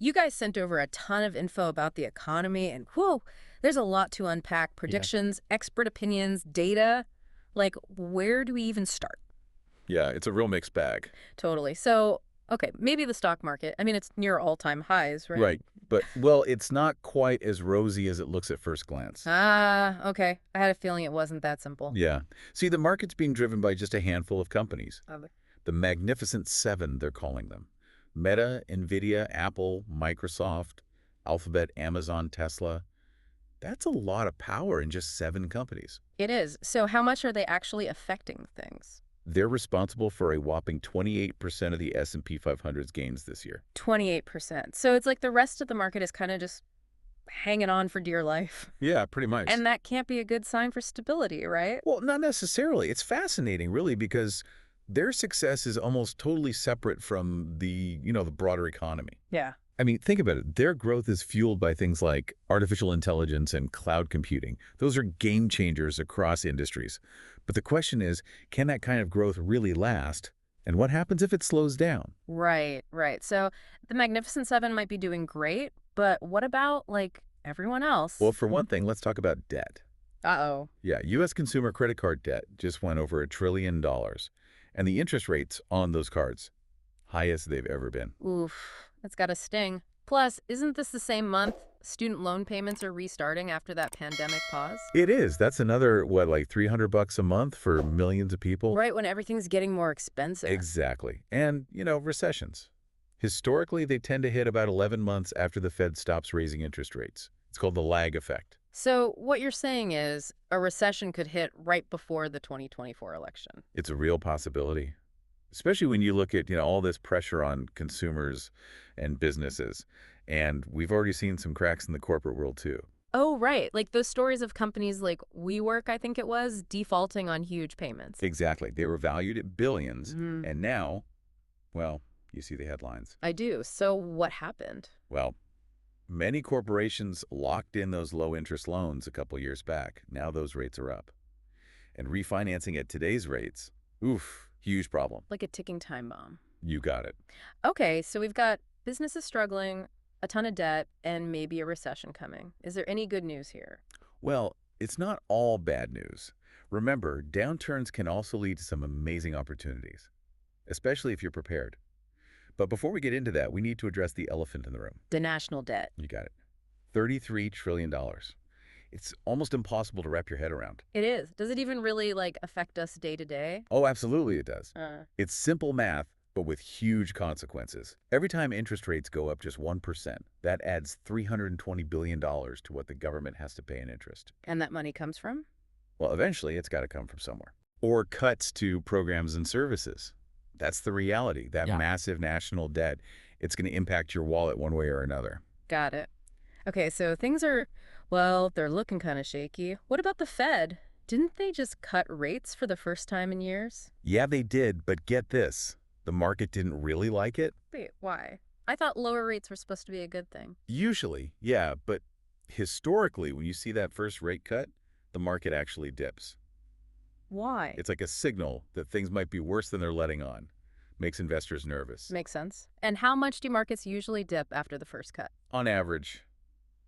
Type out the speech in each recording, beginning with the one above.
you guys sent over a ton of info about the economy, and whoa, there's a lot to unpack. Yeah. Predictions, expert opinions, data. Like, where do we even start? Yeah, it's a real mixed bag. Totally. So, okay, maybe the stock market. I mean, it's near all-time highs, right? Right. But, well, it's not quite as rosy as it looks at first glance. Ah, okay. I had a feeling it wasn't that simple. Yeah. See, the market's being driven by just a handful of companies. Uh, The Magnificent Seven, they're calling them. Meta, Nvidia, Apple, Microsoft, Alphabet, Amazon, Tesla. That's a lot of power in just 7 companies. It is. So how much are they actually affecting things? They're responsible for a whopping 28% of the S&P 500's gains this year. 28%. So it's like the rest of the market is kind of just hanging on for dear life. Yeah, pretty much. And that can't be a good sign for stability, right? Well, not necessarily. It's fascinating, really, because their success is almost totally separate from the broader economy. Yeah. I mean, think about it. Their growth is fueled by things like artificial intelligence and cloud computing. Those are game changers across industries. But the question is, can that kind of growth really last? And what happens if it slows down? Right, right. So the Magnificent Seven might be doing great, but what about, like, everyone else? Well, for one thing, let's talk about debt. Uh-oh. Yeah, U.S. consumer credit card debt just went over $1 trillion. And the interest rates on those cards, highest they've ever been. Oof, that's got to sting. Plus, isn't this the same month student loan payments are restarting after that pandemic pause? It is. That's another, what, like $300 a month for millions of people? Right, when everything's getting more expensive. Exactly. And, recessions. Historically, they tend to hit about 11 months after the Fed stops raising interest rates. It's called the lag effect. So what you're saying is a recession could hit right before the 2024 election. It's a real possibility, especially when you look at, all this pressure on consumers and businesses. And we've already seen some cracks in the corporate world, too. Oh, right. Like those stories of companies like WeWork, I think it was, defaulting on huge payments. Exactly. They were valued at billions, Mm, and now, well, you see the headlines. I do. So what happened? Well, many corporations locked in those low-interest loans a couple years back. Now those rates are up. And refinancing at today's rates, oof, huge problem. Like a ticking time bomb. You got it. Okay, so we've got businesses struggling, a ton of debt, and maybe a recession coming. Is there any good news here? Well, it's not all bad news. Remember, downturns can also lead to some amazing opportunities, especially if you're prepared. But before we get into that, we need to address the elephant in the room. The national debt. You got it. $33 trillion. It's almost impossible to wrap your head around. It is. Does it even really, like, affect us day to day? Oh, absolutely it does. Uh, It's simple math, but with huge consequences. Every time interest rates go up just 1%, that adds $320 billion to what the government has to pay in interest. and that money comes from? Well, eventually it's got to come from somewhere. Or cuts to programs and services. That's the reality. That Yeah. massive national debt, it's going to impact your wallet one way or another. Got it. Okay, so things are, well, they're looking kind of shaky. What about the Fed? Didn't they just cut rates for the first time in years? Yeah, they did, but get this. The market didn't really like it. Wait, why? I thought lower rates were supposed to be a good thing. Usually, yeah, but historically, when you see that first rate cut, the market actually dips. Why? It's like a signal that things might be worse than they're letting on. Makes investors nervous. Makes sense. And how much do markets usually dip after the first cut? On average,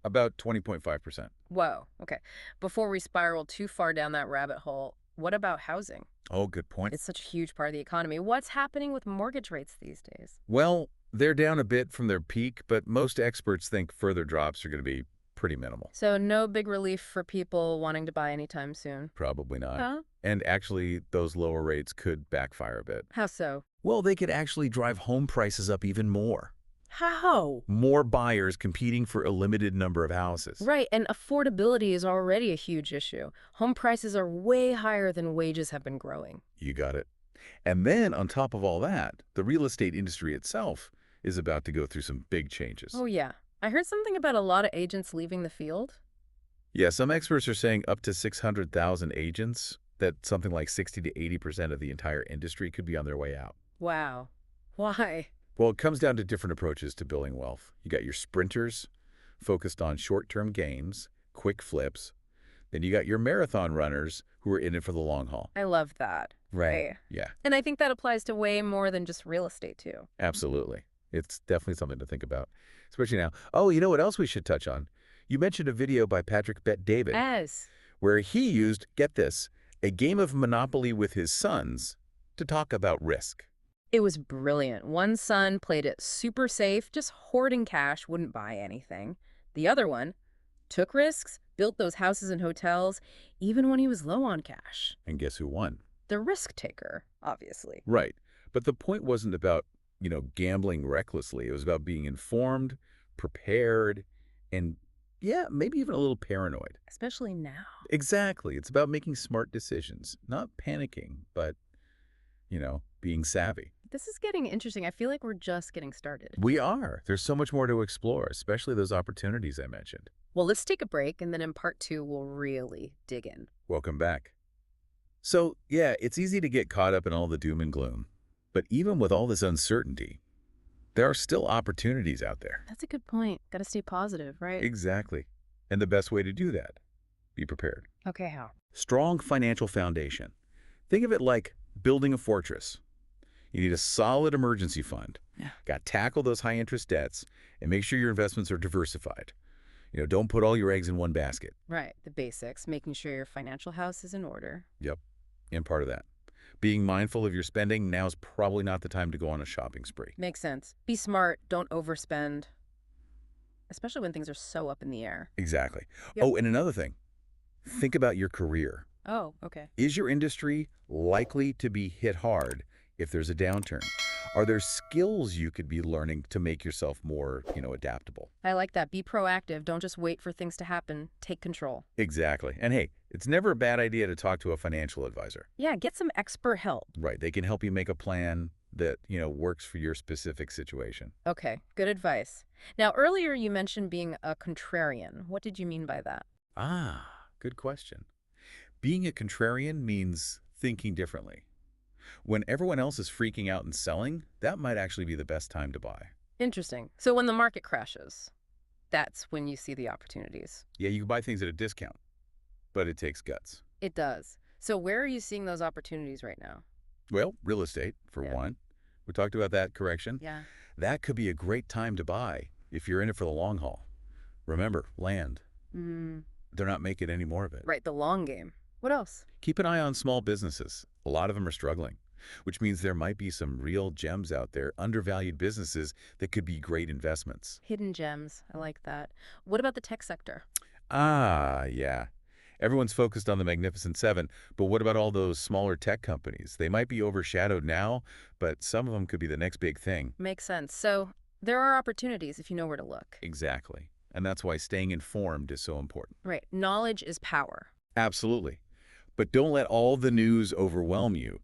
about 20.5%. Whoa, okay. Before we spiral too far down that rabbit hole, what about housing? Oh, good point. It's such a huge part of the economy. What's happening with mortgage rates these days? Well, they're down a bit from their peak, but most experts think further drops are going to be pretty minimal. So no big relief for people wanting to buy anytime soon. Probably not. Huh? And actually, those lower rates could backfire a bit. How so? Well, they could actually drive home prices up even more. How? More buyers competing for a limited number of houses. Right, and affordability is already a huge issue. Home prices are way higher than wages have been growing. You got it. And then, on top of all that, the real estate industry itself is about to go through some big changes. Oh, yeah. I heard something about a lot of agents leaving the field. Yeah, some experts are saying up to 600,000 agents, that something like 60 to 80% of the entire industry could be on their way out. Wow. Why? Well, it comes down to different approaches to building wealth. You got your sprinters, focused on short-term gains, quick flips. Then you got your marathon runners who are in it for the long haul. I love that. Right. Yeah, And I think that applies to way more than just real estate, too. absolutely. It's definitely something to think about, especially now. Oh, you know what else we should touch on? You mentioned a video by Patrick Bet David As where he used, get this, a game of Monopoly with his sons to talk about risk. it was brilliant. One son played it super safe, just hoarding cash, wouldn't buy anything. The other one took risks, built those houses and hotels, even when he was low on cash. And guess who won? The risk taker, obviously. Right. But the point wasn't about, gambling recklessly. It was about being informed, prepared, and yeah, maybe even a little paranoid. Especially now. Exactly. It's about making smart decisions, not panicking, but, being savvy. This is getting interesting. I feel like we're just getting started. We are. There's so much more to explore, especially those opportunities I mentioned. Well, let's take a break, and then in part two, we'll really dig in. Welcome back. So, yeah, it's easy to get caught up in all the doom and gloom. But even with all this uncertainty, there are still opportunities out there. That's a good point. Got to stay positive, right? Exactly. And the best way to do that, be prepared. Okay, how? Strong financial foundation. Think of it like building a fortress. You need a solid emergency fund. Yeah. Got to tackle those high-interest debts and make sure your investments are diversified. Don't put all your eggs in one basket. Right, the basics, making sure your financial house is in order. Yep, and part of that. Being mindful of your spending, now is probably not the time to go on a shopping spree. Makes sense. Be smart, don't overspend, especially when things are so up in the air. Exactly. Yep. Oh, and another thing, think about your career. Oh, okay. Is your industry likely to be hit hard if there's a downturn? Are there skills you could be learning to make yourself more, adaptable? I like that. Be proactive. Don't just wait for things to happen. Take control. Exactly. And hey, it's never a bad idea to talk to a financial advisor. Yeah, get some expert help. Right. They can help you make a plan that, works for your specific situation. Okay, good advice. Now, earlier you mentioned being a contrarian. What did you mean by that? Ah, good question. Being a contrarian means thinking differently. When everyone else is freaking out and selling, that might actually be the best time to buy. Interesting. So when the market crashes, that's when you see the opportunities. Yeah, you can buy things at a discount, but it takes guts. It does. So where are you seeing those opportunities right now? Well, real estate, for Yeah. one. We talked about that correction. Yeah. That could be a great time to buy if you're in it for the long haul. Remember, land. Mm, They're not making any more of it. right, the long game. What else? Keep an eye on small businesses. A lot of them are struggling, which means there might be some real gems out there, undervalued businesses that could be great investments. Hidden gems. I like that. What about the tech sector? Ah, yeah. Everyone's focused on the Magnificent Seven, but what about all those smaller tech companies? They might be overshadowed now, but some of them could be the next big thing. Makes sense. So there are opportunities if you know where to look. Exactly. And that's why staying informed is so important. Right. Knowledge is power. Absolutely. But don't let all the news overwhelm you.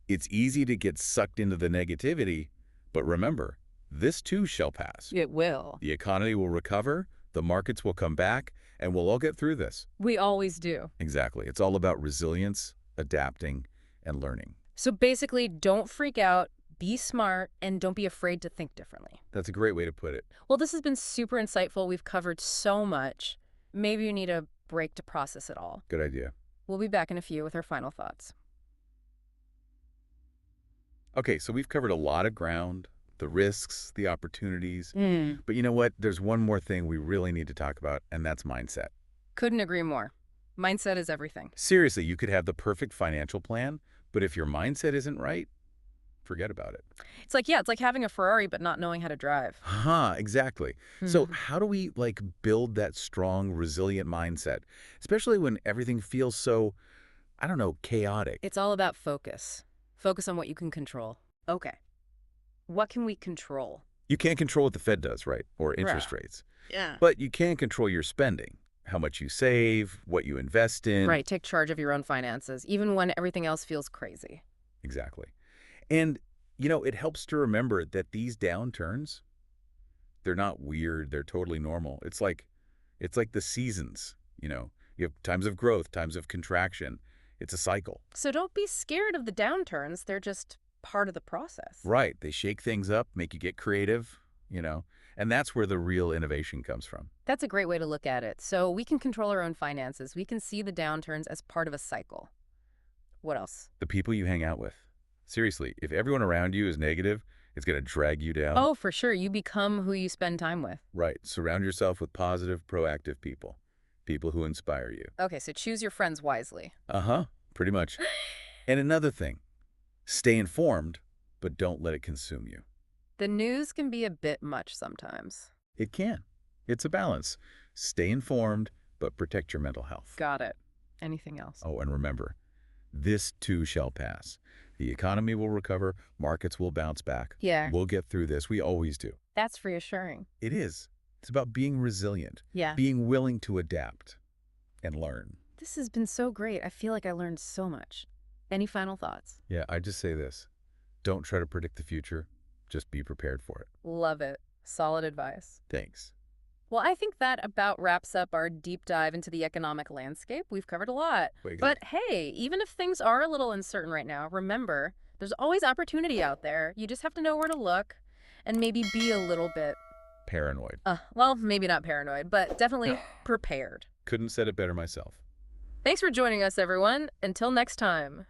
It's easy to get sucked into the negativity, but remember, this too shall pass. It will. The economy will recover, the markets will come back, and we'll all get through this. We always do. Exactly. It's all about resilience, adapting, and learning. So basically, don't freak out, be smart, and don't be afraid to think differently. That's a great way to put it. Well, this has been super insightful. We've covered so much. Maybe you need a break to process it all. Good idea. We'll be back in a few with our final thoughts. Okay, so we've covered a lot of ground, the risks, the opportunities. Mm. But you know what? There's one more thing we really need to talk about, and that's mindset. Couldn't agree more. Mindset is everything. Seriously, you could have the perfect financial plan, but if your mindset isn't right, forget about it. It's like having a Ferrari but not knowing how to drive. Exactly. So how do we build that strong, resilient mindset, especially when everything feels so, I don't know, chaotic? It's all about focus. Focus on what you can control. Okay. What can we control? You can't control what the Fed does, right? Or interest rates. Yeah. But you can control your spending, how much you save, what you invest in. Right, take charge of your own finances, even when everything else feels crazy. Exactly. And, it helps to remember that these downturns, they're not weird. They're totally normal. It's like the seasons, You have times of growth, times of contraction. It's a cycle. So don't be scared of the downturns. They're just part of the process. Right. They shake things up, make you get creative, and that's where the real innovation comes from. That's a great way to look at it. So we can control our own finances. We can see the downturns as part of a cycle. What else? The people you hang out with. Seriously, if everyone around you is negative, It's going to drag you down. Oh, for sure. You become who you spend time with. Right. Surround yourself with positive, proactive people. People who inspire you. Okay, so choose your friends wisely. Uh-huh. Pretty much. And another thing, stay informed, but don't let it consume you. The news can be a bit much sometimes. It can. It's a balance. Stay informed, but protect your mental health. Got it. Anything else? Oh, and remember, this too shall pass. The economy will recover, markets will bounce back. Yeah, We'll get through this. We always do. that's reassuring. It is. It's about being resilient, Yeah. being willing to adapt and learn. This has been so great. I feel like I learned so much. Any final thoughts? Yeah, I just say this. Don't try to predict the future. Just be prepared for it. Love it. Solid advice. Thanks. Well, I think that about wraps up our deep dive into the economic landscape. We've covered a lot. Wait, But hey, even if things are a little uncertain right now, remember, there's always opportunity out there. You just have to know where to look and maybe be a little bit, paranoid. well, maybe not paranoid, but definitely prepared. Couldn't said it better myself. Thanks for joining us, everyone. Until next time.